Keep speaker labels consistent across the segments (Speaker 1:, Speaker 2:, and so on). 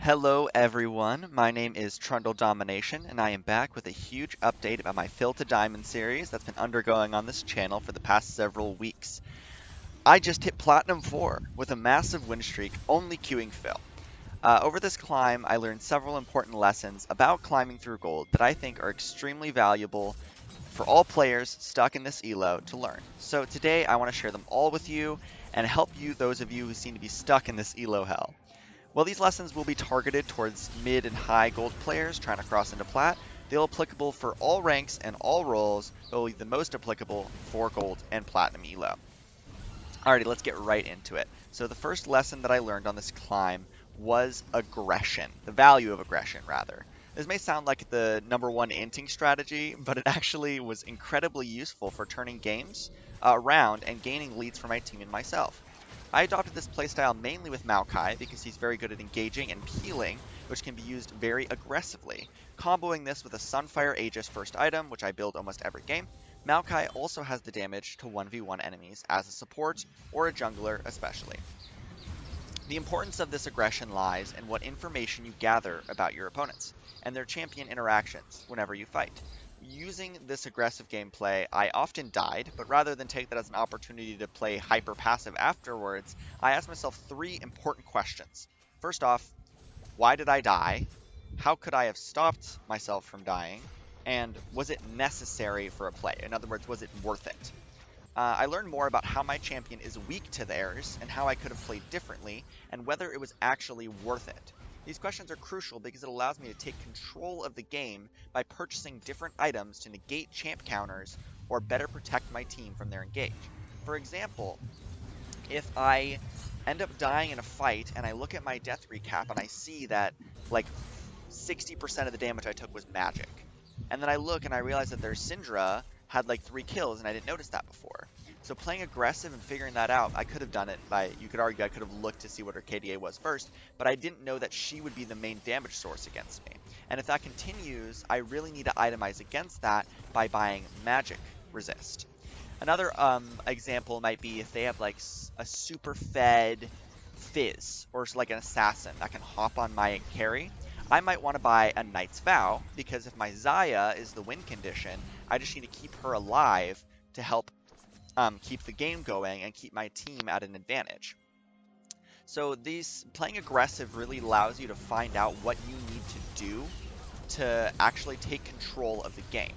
Speaker 1: Hello everyone, my name is Trundle Domination, and I am back with a huge update about my Fill to Diamond series that's been undergoing on this channel for the past several weeks. I just hit Platinum 4 with a massive win streak, only queuing Fill. Over this climb, I learned several important lessons about climbing through gold that I think are extremely valuable for all players stuck in this elo to learn. So today I want to share them all with you and help you, those of you who seem to be stuck in this elo hell. While these lessons will be targeted towards mid and high gold players trying to cross into plat, they'll be applicable for all ranks and all roles, but will be the most applicable for gold and platinum elo. Alrighty, let's get right into it. So the first lesson that I learned on this climb was aggression, the value of aggression rather. This may sound like the #1 inting strategy, but it actually was incredibly useful for turning games around and gaining leads for my team and myself. I adopted this playstyle mainly with Maokai because he's very good at engaging and peeling, which can be used very aggressively. Comboing this with a Sunfire Aegis first item, which I build almost every game, Maokai also has the damage to 1v1 enemies as a support, or a jungler especially. The importance of this aggression lies in what information you gather about your opponents, and their champion interactions whenever you fight. Using this aggressive gameplay, I often died, but rather than take that as an opportunity to play hyper passive afterwards, I asked myself 3 important questions. First off, why did I die? How could I have stopped myself from dying? And was it necessary for a play? In other words, was it worth it? I learned more about how my champion is weak to theirs and how I could have played differently and whether it was actually worth it. These questions are crucial because it allows me to take control of the game by purchasing different items to negate champ counters or better protect my team from their engage. For example, if I end up dying in a fight and I look at my death recap and I see that like 60% of the damage I took was magic, and then I look and I realize that their Syndra had like 3 kills and I didn't notice that before. So playing aggressive and figuring that out, I could have done it by, you could argue I could have looked to see what her KDA was first, but I didn't know that she would be the main damage source against me. And if that continues, I really need to itemize against that by buying magic resist. Another example might be if they have like a super fed Fizz, or like an assassin that can hop on my carry, I might want to buy a Knight's Vow, because if my Xayah is the win condition, I just need to keep her alive to help keep the game going and keep my team at an advantage. So playing aggressive really allows you to find out what you need to do to actually take control of the game.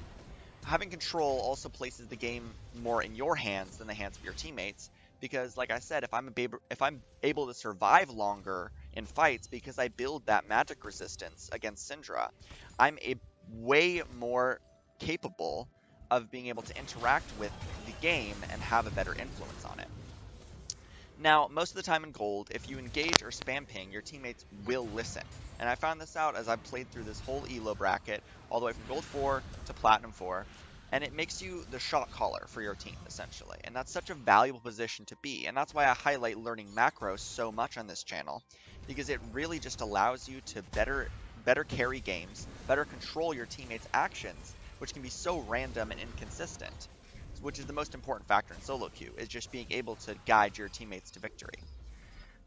Speaker 1: Having control also places the game more in your hands than the hands of your teammates, because like I said, if I'm able to survive longer in fights because I build that magic resistance against Syndra, I'm way more capable of being able to interact with the game and have a better influence on it. Now, most of the time in gold, if you engage or spam ping, your teammates will listen. And I found this out as I've played through this whole elo bracket, all the way from gold 4 to platinum 4, and it makes you the shot caller for your team, essentially. And that's such a valuable position to be, and that's why I highlight learning macros so much on this channel, because it really just allows you to better carry games, better control your teammates' actions, which can be so random and inconsistent, which is the most important factor in solo queue, is just being able to guide your teammates to victory.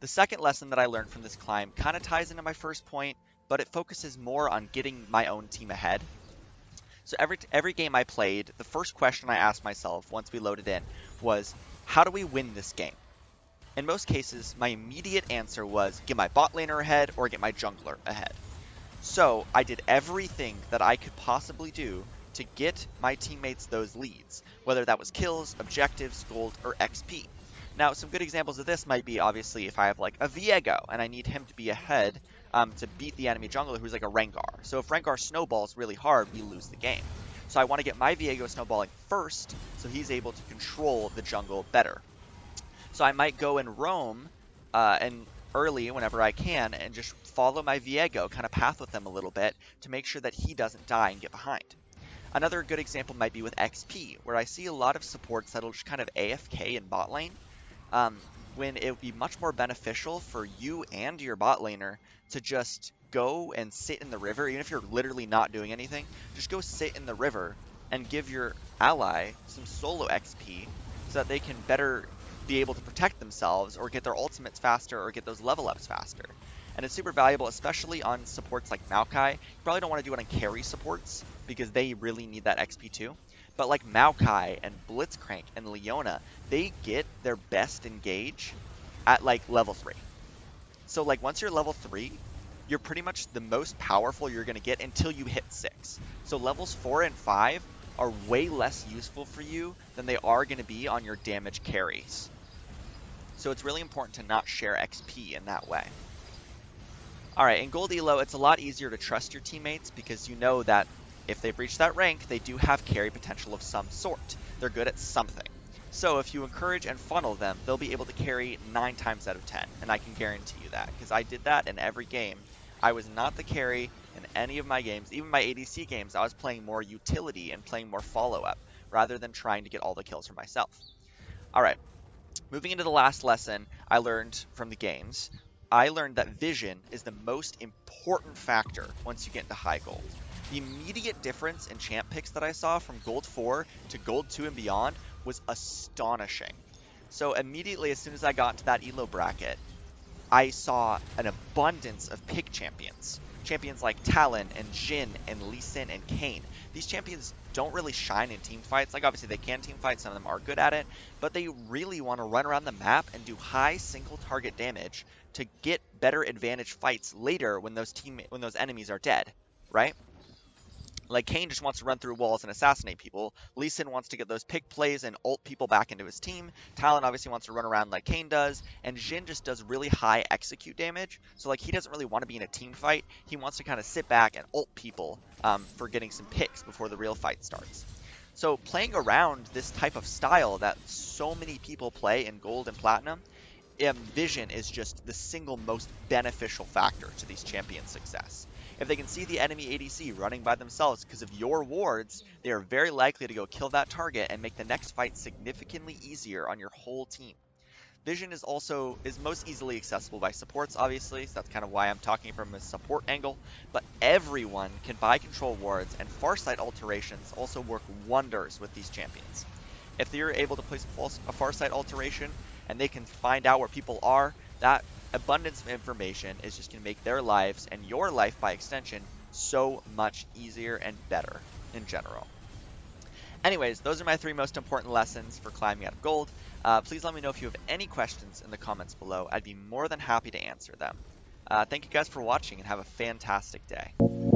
Speaker 1: The second lesson that I learned from this climb kind of ties into my first point, but it focuses more on getting my own team ahead. So every game I played, the first question I asked myself once we loaded in was, how do we win this game? In most cases, my immediate answer was get my bot laner ahead or get my jungler ahead. So I did everything that I could possibly do to get my teammates those leads, whether that was kills, objectives, gold, or XP. Now, some good examples of this might be, obviously, if I have like a Viego and I need him to be ahead to beat the enemy jungler who's like a Rengar. So if Rengar snowballs really hard, we lose the game. So I want to get my Viego snowballing first so he's able to control the jungle better. So I might go and roam and early whenever I can and just follow my Viego, kind of path with them a little bit to make sure that he doesn't die and get behind. Another good example might be with XP, where I see a lot of supports that'll just kind of AFK in bot lane, when it would be much more beneficial for you and your bot laner to just go and sit in the river, even if you're literally not doing anything, just go sit in the river and give your ally some solo XP so that they can better be able to protect themselves or get their ultimates faster or get those level ups faster. and it's super valuable, especially on supports like Maokai. You probably don't want to do it on carry supports, because they really need that XP too. But like Maokai and Blitzcrank and Leona, they get their best engage at like level 3. So like once you're level 3, you're pretty much the most powerful you're going to get until you hit 6. So levels 4 and 5 are way less useful for you than they are going to be on your damage carries. So it's really important to not share XP in that way. Alright, in Gold Elo, it's a lot easier to trust your teammates because you know that if they've reached that rank, they do have carry potential of some sort. They're good at something. So if you encourage and funnel them, they'll be able to carry 9 times out of 10, and I can guarantee you that, because I did that in every game. I was not the carry in any of my games, even my ADC games. I was playing more utility and playing more follow-up, rather than trying to get all the kills for myself. Alright, moving into the last lesson I learned from the games. I learned that vision is the most important factor once you get into high gold. The immediate difference in champ picks that I saw from gold 4 to gold 2 and beyond was astonishing. So immediately as soon as I got into that elo bracket, I saw an abundance of pick champions. Champions like Talon and Jhin and Lee Sin and Kayn. These champions don't really shine in team fights. Like obviously they can team fight, some of them are good at it, but they really want to run around the map and do high single target damage to get better advantage fights later when those enemies are dead, right? Like, Kayn just wants to run through walls and assassinate people. Lee Sin wants to get those pick plays and ult people back into his team. Talon obviously wants to run around like Kayn does. And Jhin just does really high execute damage. So, like, he doesn't really want to be in a team fight. He wants to kind of sit back and ult people for getting some picks before the real fight starts. So, playing around this type of style that so many people play in Gold and Platinum, vision is just the single most beneficial factor to these champions' success. If they can see the enemy ADC running by themselves because of your wards, they are very likely to go kill that target and make the next fight significantly easier on your whole team. Vision is most easily accessible by supports, obviously, so that's kind of why I'm talking from a support angle, but everyone can buy control wards, and Farsight alterations also work wonders with these champions. If they're able to place a Farsight alteration and they can find out where people are, that abundance of information is just going to make their lives, and your life by extension, so much easier and better in general. Anyways, those are my 3 most important lessons for climbing out of gold. Please let me know if you have any questions in the comments below. I'd be more than happy to answer them. Thank you guys for watching, and have a fantastic day.